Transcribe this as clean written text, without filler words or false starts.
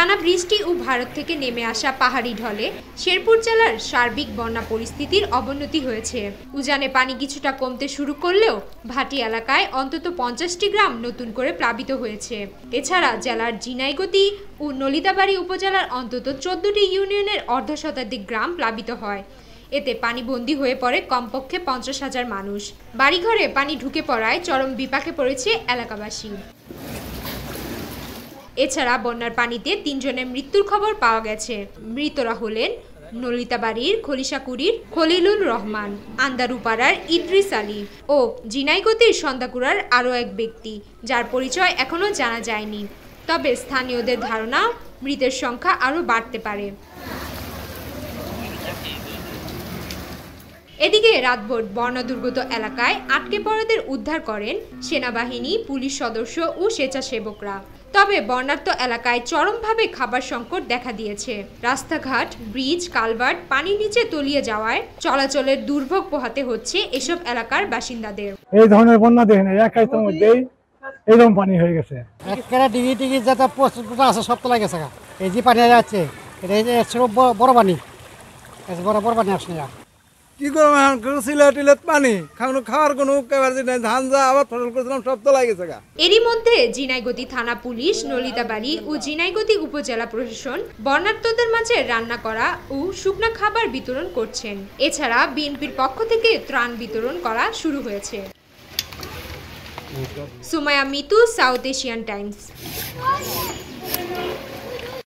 টানা বৃষ্টি ও ভারত থেকে নেমে আসা পাহাড়ি ঢলে শেরপুর জেলার সার্বিক বন্যা পরিস্থিতির অবনতি হয়েছে। উজানে পানি কিছুটা কমতে শুরু করলেও ভাটি এলাকায় অন্তত 50টি গ্রাম নতুন করে প্লাবিত হয়েছে। এছাড়া জেলার ঝিনাইগতি ও নলিতাবাড়ী উপজেলার অন্তত 14টি ইউনিয়নের অর্ধশতাধিক গ্রাম প্লাবিত হয়। এতে পানিবন্দী হয়ে পড়ে কমপক্ষে 50,000 মানুষ। বাড়িঘরে পানি ঢুকে পড়ায় চরম বিপাকে পড়েছে এলাকাবাসী। এছাড়া বন্যার পানিতে 3 জনের মৃত্যুর খবর পাওয়া গেছে। মৃতরা হলেন নলিতাবাড়ির খলিশাকুড়ির খলিলুর রহমান, আন্দারুপাড়ার ইদ্রিস আলী ও ঝিনাইগতির সন্দাকুড়ার আরও এক ব্যক্তি, যার পরিচয় এখনও জানা যায়নি। তবে স্থানীয়দের ধারণা মৃতের সংখ্যা আরও বাড়তে পারে। এদিকে রাতভর বন্যা দুর্গত এলাকায় আটকে পড়াদের উদ্ধার করেন সেনাবাহিনী, পুলিশ সদস্য ও স্বেচ্ছাসেবকরা। তবে বন্যার্ত এলাকায় চরমভাবে খাবার সংকট দেখা দিয়েছে। রাস্তাঘাট, ব্রিজ, কালভার্ট পানির নিচে তলিয়ে যাওয়ায় চলাচলের দুর্ভোগ পোহাতে হচ্ছে এসব এলাকার বাসিন্দাদের। এই ধরনের বন্যা দেখেন একাইতের মধ্যেই এরকম পানি হয়ে গেছে। একটা ডিগ্রি টিগ্রি যেটা পোস্টটা আছে সব তোলা গেছে। এই যে পানি যাচ্ছে এটা বড় পানি, বড় পানি আসছে। কি করবো এখন সিলেট পানি খাওয়ার কোনো ধান যা আবার ফসল করেছিলাম সব তো লাগেছে। এরই মধ্যে ঝিনাইগতি থানা পুলিশ, নলিতাবাড়ী ও ঝিনাইগতি উপজেলা প্রশাসন বন্যার্তদের মাঝে রান্না করা ও শুকনা খাবার বিতরণ করছেন। এছাড়া বিএনপির পক্ষ থেকে ত্রাণ বিতরণ করা শুরু হয়েছে। Sumaiya Mitu, south Asian Times.